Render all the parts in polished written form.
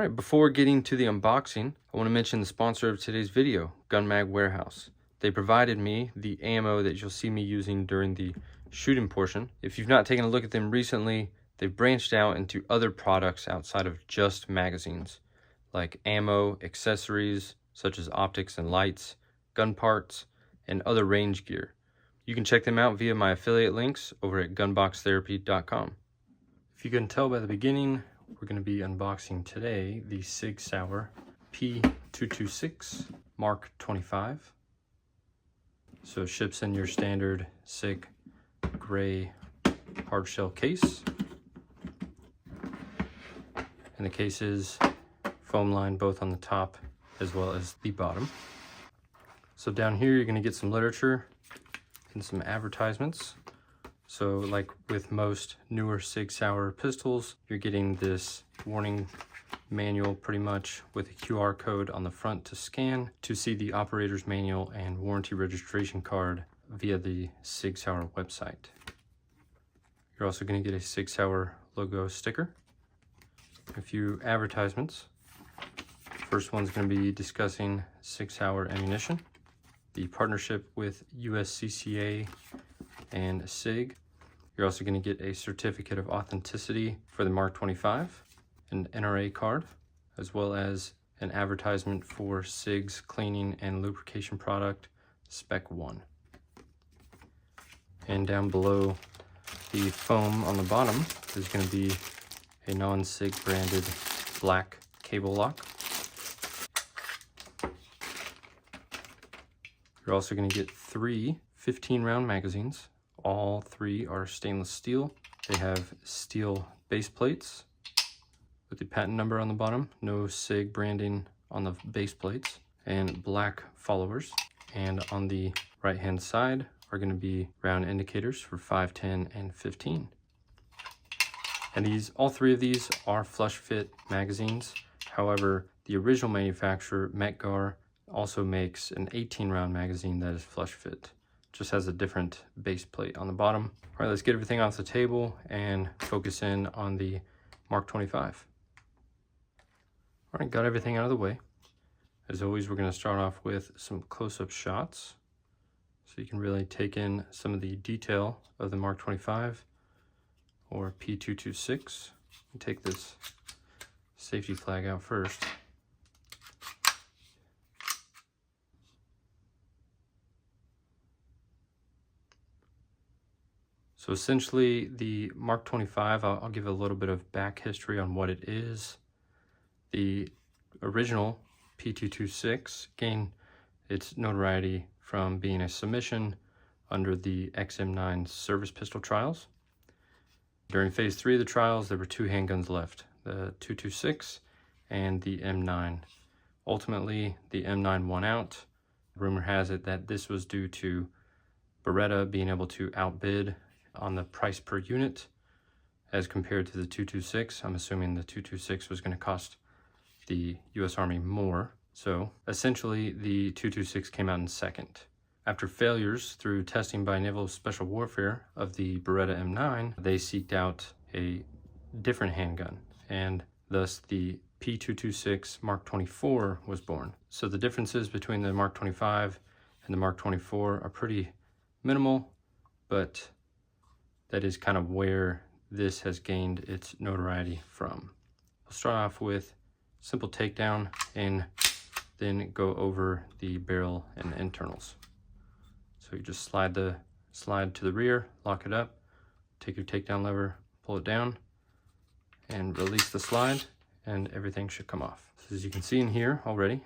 Alright, before getting to the unboxing, I want to mention the sponsor of today's video, Gun Warehouse. They provided me the ammo that you'll see me using during the shooting portion. If you've not taken a look at them recently, they've branched out into other products outside of just magazines, like ammo, accessories, such as optics and lights, gun parts, and other range gear. You can check them out via my affiliate links over at gunboxtherapy.com. If you can tell by the beginning, we're going to be unboxing today the Sig Sauer P226 MK25. So it ships in your standard Sig gray hardshell case. And the case is foam lined both on the top as well as the bottom. So down here you're going to get some literature and some advertisements. So like with most newer Sig Sauer pistols, you're getting this warning manual pretty much with a QR code on the front to scan to see the operator's manual and warranty registration card via the Sig Sauer website. You're also going to get a Sig Sauer logo sticker, a few advertisements. First one's going to be discussing Sig Sauer ammunition, the partnership with USCCA and SIG. You're also going to get a certificate of authenticity for the MK25, an NRA card, as well as an advertisement for SIG's cleaning and lubrication product, Spec 1. And down below the foam on the bottom is going to be a non-SIG branded black cable lock. You're also going to get 3 15-round magazines. All 3 are stainless steel. They have steel base plates with the patent number on the bottom, no SIG branding on the base plates, and black followers. And on the right-hand side are going to be round indicators for 5, 10, and 15. And all 3 of these are flush fit magazines. However, the original manufacturer, Metgar, also makes an 18-round magazine that is flush fit. Just has a different base plate on the bottom. All right, let's get everything off the table and focus in on the MK25. All right, got everything out of the way. As always, we're going to start off with some close-up shots so you can really take in some of the detail of the MK25 or P226. Take this safety flag out first. So essentially the MK25, I'll give a little bit of back history on what it is. The original P226 gained its notoriety from being a submission under the XM9 service pistol trials. During phase 3 of the trials, there were 2 handguns left, the 226 and the M9. Ultimately, the M9 won out. Rumor has it that this was due to Beretta being able to outbid on the price per unit as compared to the 226. I'm assuming the 226 was going to cost the US Army more. So essentially the 226 came out in second. After failures through testing by Naval Special Warfare of the Beretta M9, they seeked out a different handgun, and thus the P226 MK24 was born. So the differences between the MK25 and the MK24 are pretty minimal, but that is kind of where this has gained its notoriety from. We'll start off with simple takedown and then go over the barrel and internals. So you just slide to the rear, lock it up, take your takedown lever, pull it down, and release the slide, and everything should come off. So as you can see in here already,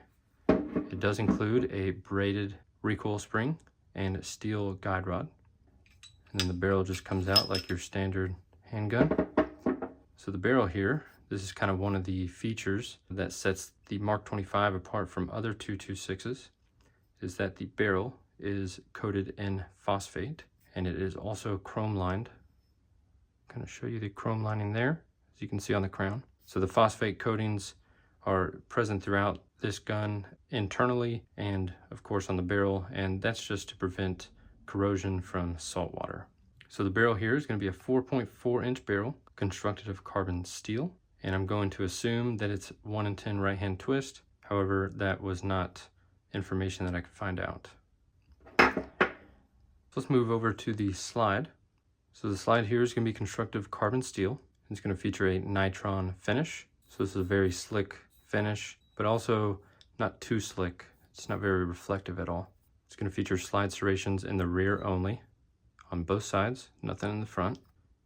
it does include a braided recoil spring and a steel guide rod. And then the barrel just comes out like your standard handgun. So the barrel here, this is kind of one of the features that sets the Mark 25 apart from other 226s, is that the barrel is coated in phosphate and it is also chrome lined. I'm going to show you the chrome lining there, as you can see on the crown. So the phosphate coatings are present throughout this gun internally and of course on the barrel, and that's just to prevent corrosion from salt water. So the barrel here is going to be a 4.4 inch barrel constructed of carbon steel, and I'm going to assume that it's 1 in 10 right hand twist. However, that was not information that I could find out. So let's move over to the slide. So the slide here is going to be constructed of carbon steel. It's going to feature a nitron finish. So this is a very slick finish, but also not too slick. It's not very reflective at all. It's going to feature slide serrations in the rear only, on both sides, nothing in the front.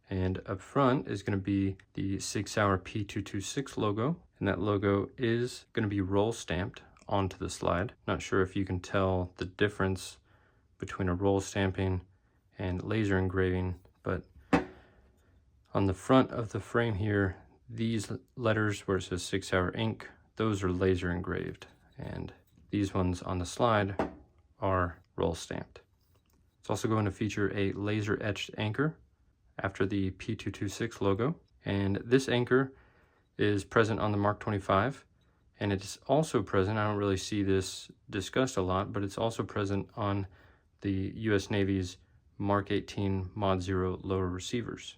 And up front is going to be the Sig Sauer P226 logo, and that logo is going to be roll stamped onto the slide. Not sure if you can tell the difference between a roll stamping and laser engraving, but on the front of the frame here, these letters where it says Sig Sauer Inc., those are laser engraved, and these ones on the slide are roll stamped. It's also going to feature a laser etched anchor after the P226 logo, and this anchor is present on the Mark 25, and it's also present, I don't really see this discussed a lot, but it's also present on the US Navy's Mark 18 Mod 0 lower receivers.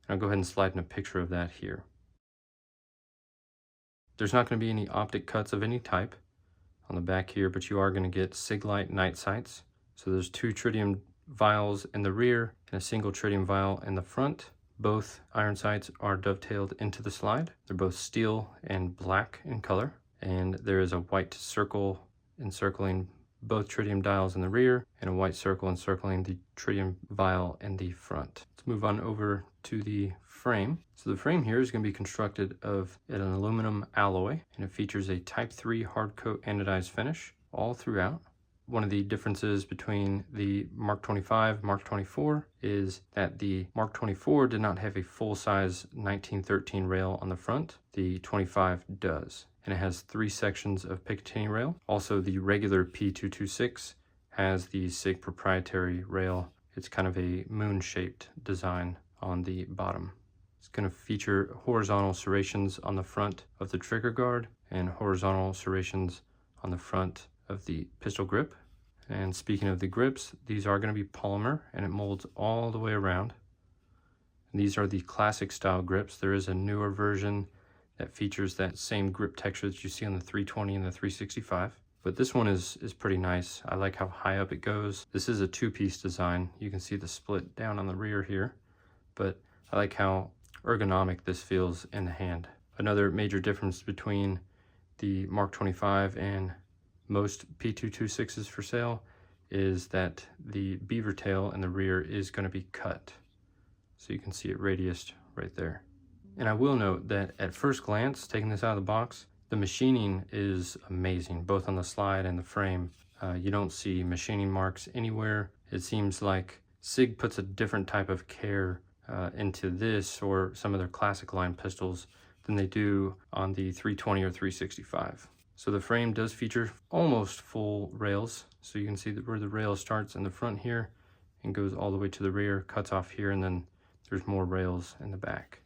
And I'll go ahead and slide in a picture of that here. There's not going to be any optic cuts of any type on the back here, but you are going to get Siglite night sights. So there's 2 tritium vials in the rear and a single tritium vial in the front. Both iron sights are dovetailed into the slide. They're both steel and black in color, and there is a white circle encircling both tritium dials in the rear and a white circle encircling the tritium vial in the front. Let's move on over to the frame. So the frame here is going to be constructed of an aluminum alloy, and it features a Type 3 hard coat anodized finish all throughout. One of the differences between the Mark 25, Mark 24 is that the Mark 24 did not have a full-size 1913 rail on the front. The 25 does, and it has 3 sections of Picatinny rail. Also, the regular P226 has the Sig proprietary rail. It's kind of a moon-shaped design on the bottom. It's going to feature horizontal serrations on the front of the trigger guard and horizontal serrations on the front of the pistol grip. And speaking of the grips, these are going to be polymer, and it molds all the way around. And these are the classic style grips. There is a newer version that features that same grip texture that you see on the 320 and the 365. But this one is pretty nice. I like how high up it goes. This is a 2-piece design. You can see the split down on the rear here, but I like how ergonomic this feels in the hand. Another major difference between the Mark 25 and most P226s for sale is that the beaver tail in the rear is going to be cut. So you can see it radiused right there. And I will note that at first glance, taking this out of the box, the machining is amazing, both on the slide and the frame. You don't see machining marks anywhere. It seems like Sig puts a different type of care into this or some of their classic line pistols than they do on the 320 or 365. So the frame does feature almost full rails. So you can see where the rail starts in the front here and goes all the way to the rear, cuts off here, and then there's more rails in the back.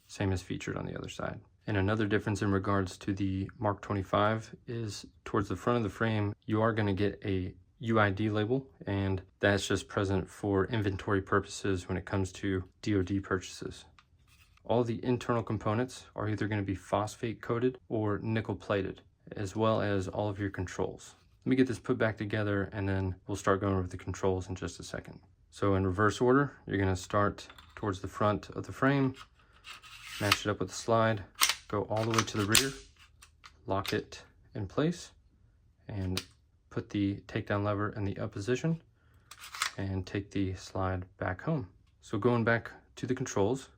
Same as featured on the other side. And another difference in regards to the Mark 25 is towards the front of the frame, you are going to get a UID label, and that's just present for inventory purposes when it comes to DoD purchases. All the internal components are either going to be phosphate coated or nickel plated, as well as all of your controls. Let me get this put back together and then we'll start going over the controls in just a second. So in reverse order, you're going to start towards the front of the frame, match it up with the slide, go all the way to the rear, lock it in place, and put the takedown lever in the up position and take the slide back home. So going back to the controls,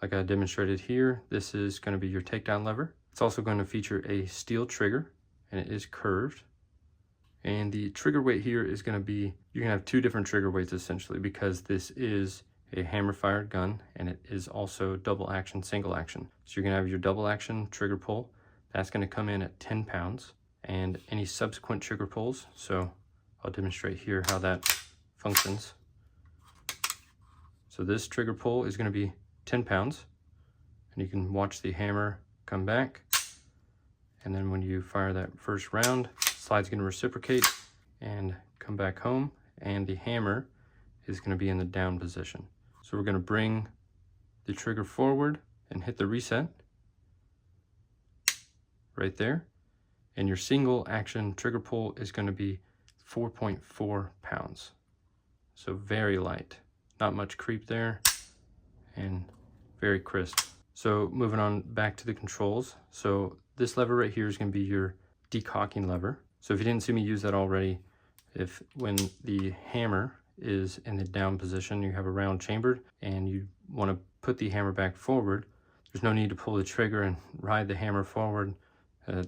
like I demonstrated here, this is going to be your takedown lever. It's also going to feature a steel trigger, and it is curved. And the trigger weight here is going to be, you're going to have 2 different trigger weights essentially, because this is a hammer fired gun, and it is also double action, single action. So you're gonna have your double action trigger pull. That's gonna come in at 10 pounds, and any subsequent trigger pulls. So I'll demonstrate here how that functions. So this trigger pull is gonna be 10 pounds, and you can watch the hammer come back. And then when you fire that first round, slide's gonna reciprocate and come back home, and the hammer is gonna be in the down position. So we're gonna bring the trigger forward and hit the reset right there. And your single action trigger pull is gonna be 4.4 pounds. So very light, not much creep there, and very crisp. So moving on back to the controls. So this lever right here is gonna be your decocking lever. So if you didn't see me use that already, when the hammer is in the down position, you have a round chambered and you want to put the hammer back forward, there's no need to pull the trigger and ride the hammer forward. It's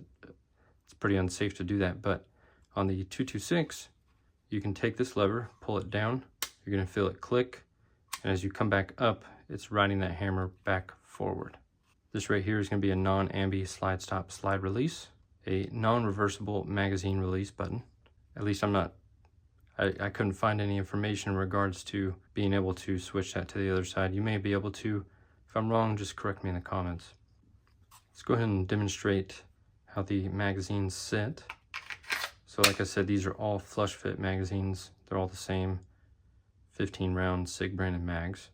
pretty unsafe to do that, but on the 226, you can take this lever, pull it down, you're going to feel it click, and as you come back up, it's riding that hammer back forward. This right here is going to be a non-ambi slide stop slide release, a non-reversible magazine release button. At least I couldn't find any information in regards to being able to switch that to the other side. You may be able to. If I'm wrong, just correct me in the comments. Let's go ahead and demonstrate how the magazines sit. So like I said, these are all flush fit magazines. They're all the same 15 round Sig branded mags,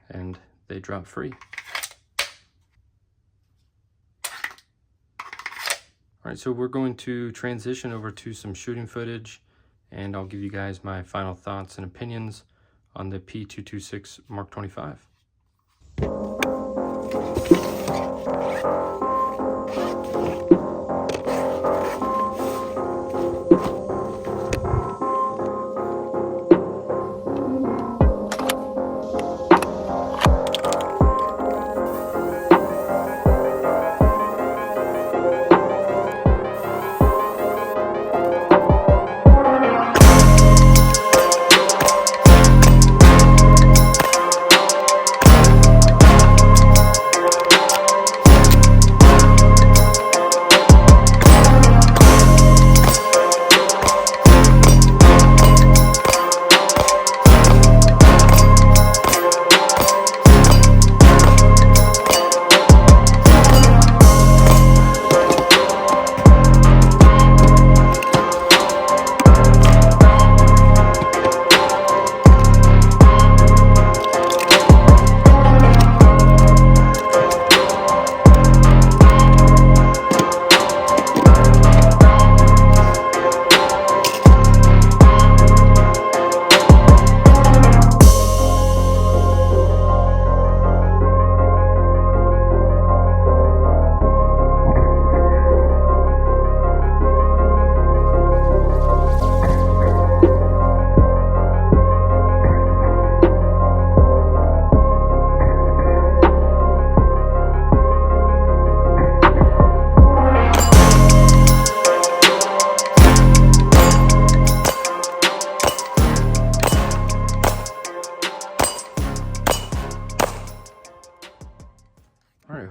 and they drop free. All right, so we're going to transition over to some shooting footage, and I'll give you guys my final thoughts and opinions on the P226 MK25.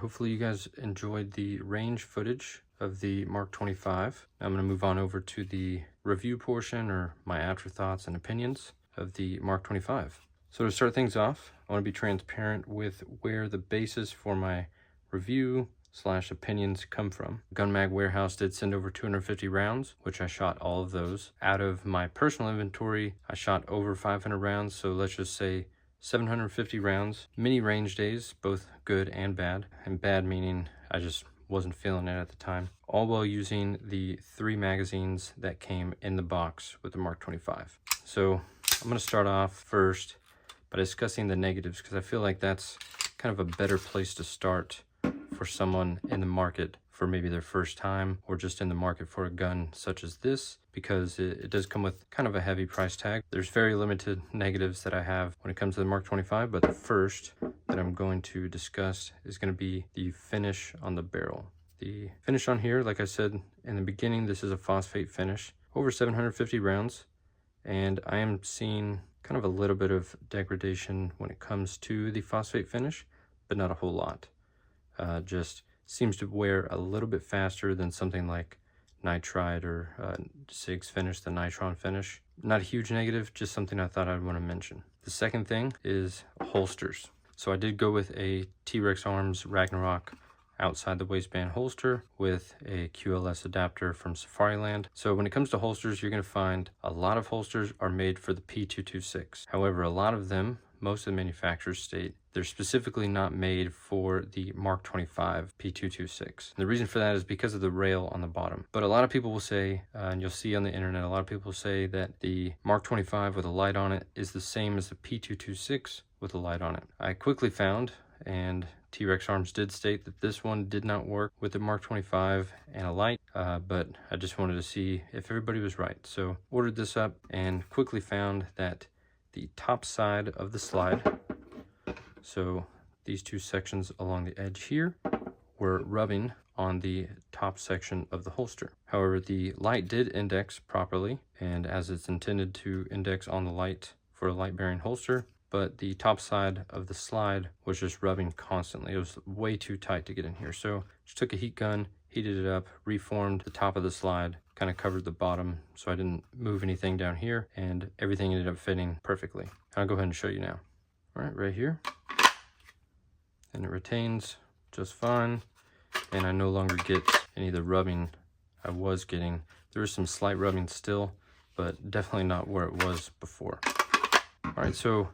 Hopefully you guys enjoyed the range footage of the MK25. I'm going to move on over to the review portion, or my afterthoughts and opinions of the MK25. So to start things off, I want to be transparent with where the basis for my review / opinions come from. Gun Mag Warehouse did send over 250 rounds, which I shot all of those. Out of my personal inventory, I shot over 500 rounds, so let's just say 750 rounds. Many range days, both good and bad. And bad meaning I just wasn't feeling it at the time. All while using the 3 magazines that came in the box with the MK25. So I'm going to start off first by discussing the negatives, because I feel like that's kind of a better place to start for someone in the market for maybe their first time, or just in the market for a gun such as this, because it does come with kind of a heavy price tag. There's very limited negatives that I have when it comes to the MK25, but the first that I'm going to discuss is going to be the finish on the barrel. The finish on here, like I said in the beginning, this is a phosphate finish, over 750 rounds, and I am seeing kind of a little bit of degradation when it comes to the phosphate finish, but not a whole lot. Just seems to wear a little bit faster than something like nitride or Sig's finish, the nitron finish. Not a huge negative, just something I thought I'd want to mention. The second thing is holsters. So I did go with a T-Rex Arms Ragnarok outside the waistband holster with a QLS adapter from Safariland. So when it comes to holsters, you're going to find a lot of holsters are made for the P226. However, a lot of them, most of the manufacturers state they're specifically not made for the Mark 25 P226. The reason for that is because of the rail on the bottom. But a lot of people will say, and you'll see on the internet, a lot of people say that the Mark 25 with a light on it is the same as the P226 with a light on it. I quickly found, and T-Rex Arms did state that this one did not work with the Mark 25 and a light, but I just wanted to see if everybody was right. So ordered this up and quickly found that the top side of the slide, so these two sections along the edge here, were rubbing on the top section of the holster. However, the light did index properly, and as it's intended to index on the light for a light bearing holster, but the top side of the slide was just rubbing constantly. It was way too tight to get in here. So just took a heat gun, heated it up, reformed the top of the slide, kind of covered the bottom so I didn't move anything down here, and everything ended up fitting perfectly. I'll go ahead and show you now. All right here. And it retains just fine, and I no longer get any of the rubbing I was getting. There is some slight rubbing still, but definitely not where it was before. All right, so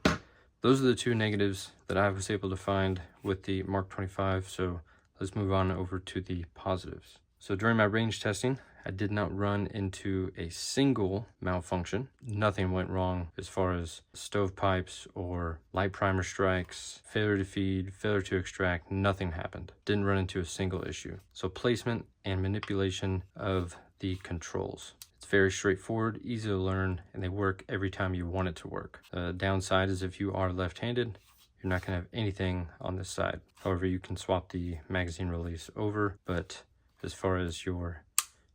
those are the two negatives that I was able to find with the Mark 25. So let's move on over to the positives. So during my range testing, I did not run into a single malfunction. Nothing went wrong as far as stovepipes or light primer strikes, failure to feed, failure to extract. Nothing happened. Didn't run into a single issue. So placement and manipulation of the controls. It's very straightforward, easy to learn, and they work every time you want it to work. The downside is if you are left-handed, you're not going to have anything on this side. However, you can swap the magazine release over, but as far as your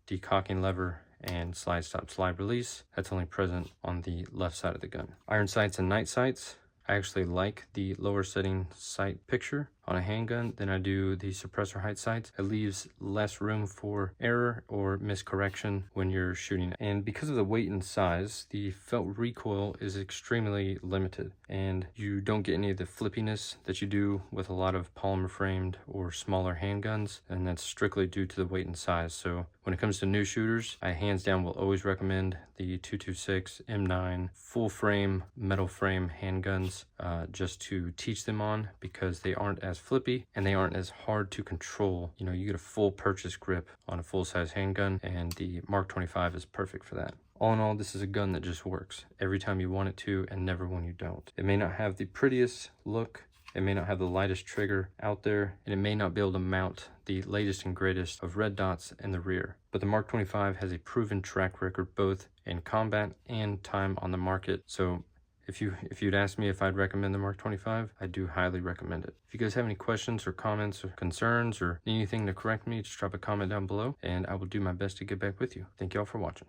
decocking lever and slide stop slide release, that's only present on the left side of the gun. Iron sights and night sights, I actually like the lower setting sight picture on a handgun than I do the suppressor height sights. It leaves less room for error or miscorrection when you're shooting. And because of the weight and size, the felt recoil is extremely limited, and you don't get any of the flippiness that you do with a lot of polymer framed or smaller handguns, and that's strictly due to the weight and size. So when it comes to new shooters, I hands down will always recommend the 226 M9 full frame metal frame handguns just to teach them on, because they aren't as flippy and they aren't as hard to control. You know, you get a full purchase grip on a full-size handgun, and the Mark 25 is perfect for that. All in all, this is a gun that just works every time you want it to and never when you don't. It may not have the prettiest look, it may not have the lightest trigger out there, and it may not be able to mount the latest and greatest of red dots in the rear. But the Mark 25 has a proven track record both in combat and time on the market. So if you'd ask me if I'd recommend the Mark 25, I do highly recommend it. If you guys have any questions or comments or concerns or anything to correct me, just drop a comment down below, and I will do my best to get back with you. Thank you all for watching.